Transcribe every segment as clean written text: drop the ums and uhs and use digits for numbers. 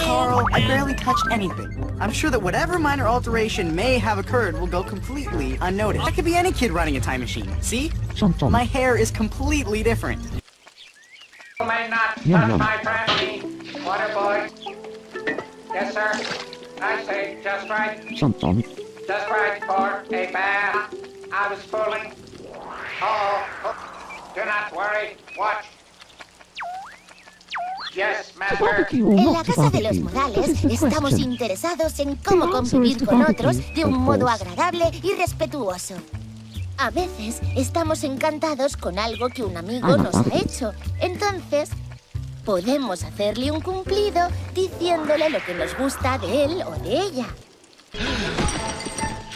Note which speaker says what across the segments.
Speaker 1: Carl, I barely touched anything. I'm sure that whatever minor alteration may have occurred will go completely unnoticed. I could be any kid running a time machine. See? My hair is completely different.
Speaker 2: You may not touch my brandy, water boy. Yes, sir. I say just right. Just right for a bath. I was fooling. Oh, do not worry. Watch. Yes, master.
Speaker 3: En la Casa de los Modales estamos interesados en cómo convivir con otros de un modo agradable y respetuoso. A veces estamos encantados con algo que un amigo nos ha hecho. Entonces, podemos hacerle un cumplido diciéndole lo que nos gusta de él o de ella.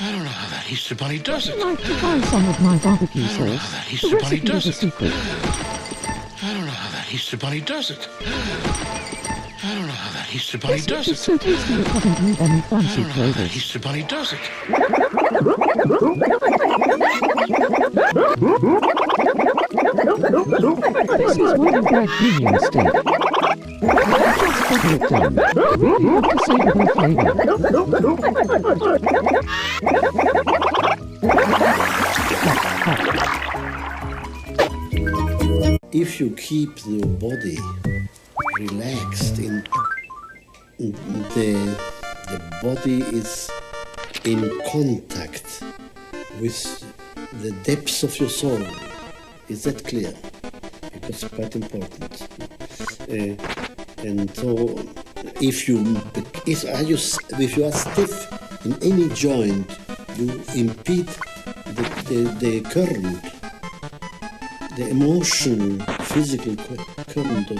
Speaker 4: I don't know how that Easter Bunny does it.
Speaker 5: I'd like to try some of my barbecue sauce.
Speaker 4: I don't know how that Easter
Speaker 5: The
Speaker 4: Bunny
Speaker 5: recipe
Speaker 4: does
Speaker 5: is a
Speaker 4: it.
Speaker 5: secret.
Speaker 4: I don't know how that Easter Bunny does it. I don't know how that Easter Bunny
Speaker 5: This
Speaker 4: does
Speaker 5: is
Speaker 4: it.
Speaker 5: so tasty it doesn't need any
Speaker 4: I
Speaker 5: fancy
Speaker 4: don't know how that
Speaker 5: flavors.
Speaker 4: Easter Bunny does it.
Speaker 5: This is wooden bread premium steak. Just butter it down. You have to savor the flavor.
Speaker 6: If you keep the body relaxed, the body is in contact with the depths of your soul. Is that clear? Because it's quite important. And so, if you are stiff in any joint, you impede the current, the emotional, physical current of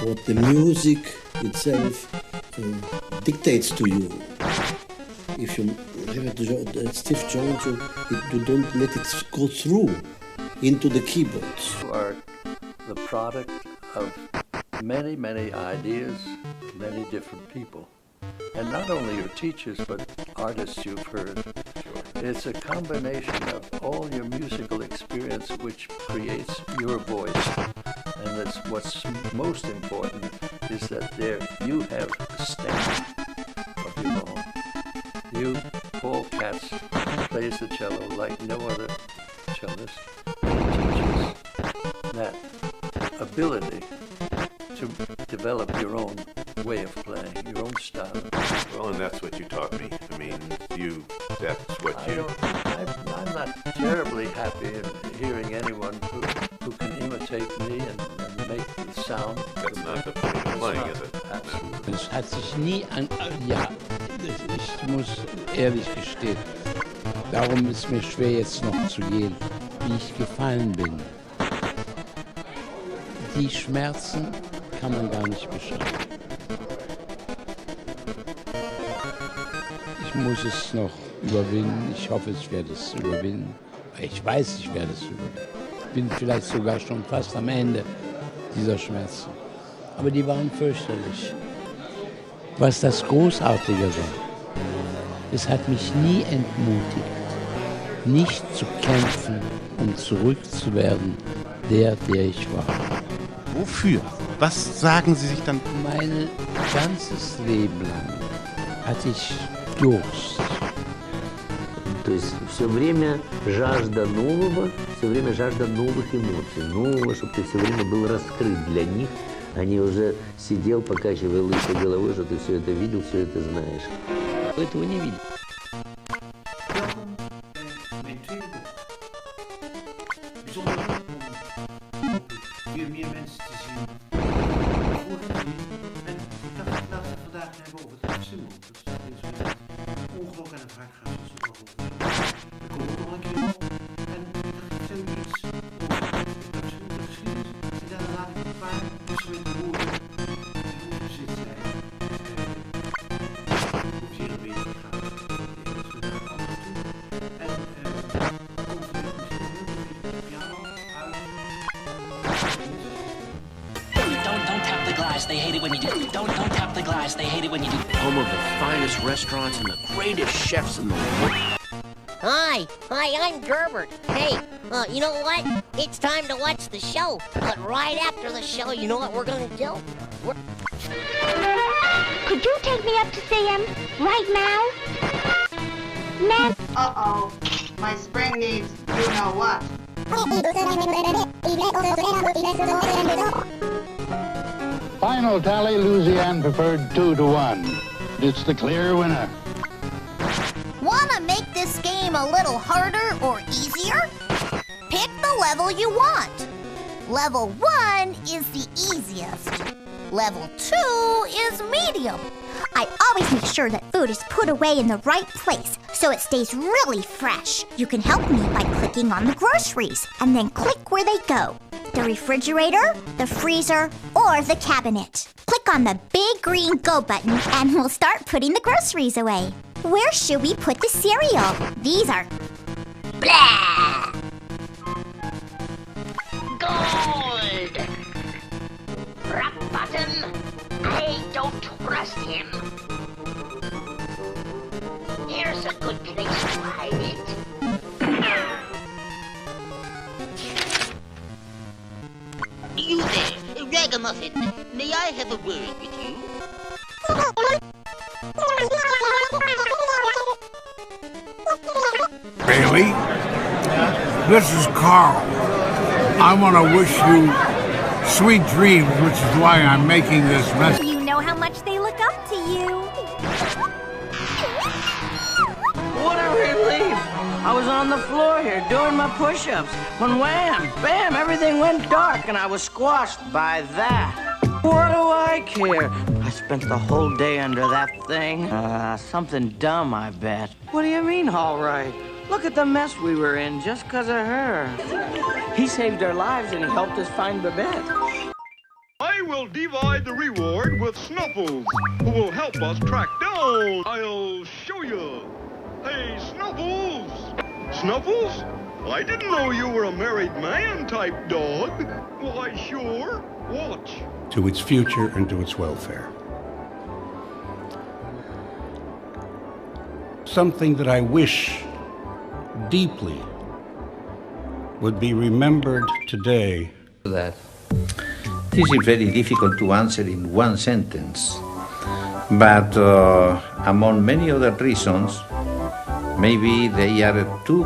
Speaker 6: what the music itself dictates to you. If you have a stiff joint, you don't let it go through into the keyboards.
Speaker 7: You are the product of many, many ideas, many different people. And not only your teachers, but artists you've heard. It's a combination of all your musical experience which creates your voice. And that's what's most important is that there you have a stamp of your own. You, Paul Katz, plays the cello like no other cellist. Teaches that ability to develop your own way of playing, your own style.
Speaker 8: Well, and that's what you taught me. I mean, that's what you...
Speaker 7: I'm not terribly happy in hearing anyone who can imitate me and make the sound.
Speaker 8: That's not the point of playing, is it?
Speaker 7: Absolutely.
Speaker 9: Es hat sich nie an... Ja, ich muss ehrlich gestehen, darum ist mir schwer jetzt noch zu gehen, wie ich gefallen bin. Die Schmerzen kann man gar nicht beschreiben. Ich muss es noch überwinden. Ich hoffe, ich werde es überwinden. Ich weiß, ich werde es überwinden. Ich bin vielleicht sogar schon fast am Ende dieser Schmerzen. Aber die waren fürchterlich. Was das Großartige war, es hat mich nie entmutigt, nicht zu kämpfen, um zurückzuwerden, der ich war.
Speaker 10: Wofür? Was sagen Sie sich dann?
Speaker 9: Mein ganzes Leben lang hatte ich Durst.
Speaker 11: То есть все время жажда нового, все время жажда новых эмоций, нового, чтобы ты все время был раскрыт для них, а не уже сидел, покачивая лысой головой, что ты все это видел, все это знаешь. Этого не видел.
Speaker 12: Weer meer mensen te zien. En ik dacht, laten we het vandaag hebben over het pensioen. Dat staat in zo'n ongelooflijk aan het hart gaat. Dus het over. Daar komen we nog een keer op. En ik vertel u iets over het pensioen, de geschiedenis. En daarna laat ik een paar instrumenten horen. Hoe zit zij? Hoe zeer het weer gaat.
Speaker 13: They hate it when you do. Don't tap the glass. They hate it when you do.
Speaker 14: Home of the finest restaurants and the greatest chefs in the world.
Speaker 3: Hi, I'm Gerbert. Hey, you know what? It's time to watch the show. But right after the show, you know what we're gonna do?
Speaker 15: Could you take me up to see him? Right now? Man.
Speaker 16: Uh-oh. My spring needs you-know-what.
Speaker 17: Final tally, Louisiane preferred 2-1. It's the clear winner.
Speaker 3: Wanna make this game a little harder or easier? Pick the level you want. Level 1 is the easiest. Level 2 is medium.
Speaker 15: I always make sure that food is put away in the right place so it stays really fresh. You can help me by clicking on the groceries and then click where they go. The refrigerator, the freezer, or the cabinet. Click on the big green go button and we'll start putting the groceries away. Where should we put the cereal? These are... blah!
Speaker 18: Gold! Rock bottom! I don't trust him. Here's a good place to hide it. You there, Ragamuffin. May I have a word with you?
Speaker 19: Bailey, this is Carl. I want to wish you sweet dreams, which is why I'm making this message.
Speaker 15: You know how much they look up to you.
Speaker 14: What a relief! I was on the floor here doing my push-ups when wham, bam, everything went dark and I was squashed by that. What do I care? I spent the whole day under that thing. Something dumb, I bet. What do you mean, all right? Look at the mess we were in just because of her. He saved our lives and he helped us find Babette.
Speaker 20: I will divide the reward with Snuffles, who will help us track down. I'll show you. Hey, Snuffles! Snuffles? I didn't know you were a married man type dog. Why, sure. Watch.
Speaker 21: To its future and to its welfare. Something that I wish deeply would be remembered today.
Speaker 22: That this is very difficult to answer in one sentence, but among many other reasons, maybe they are too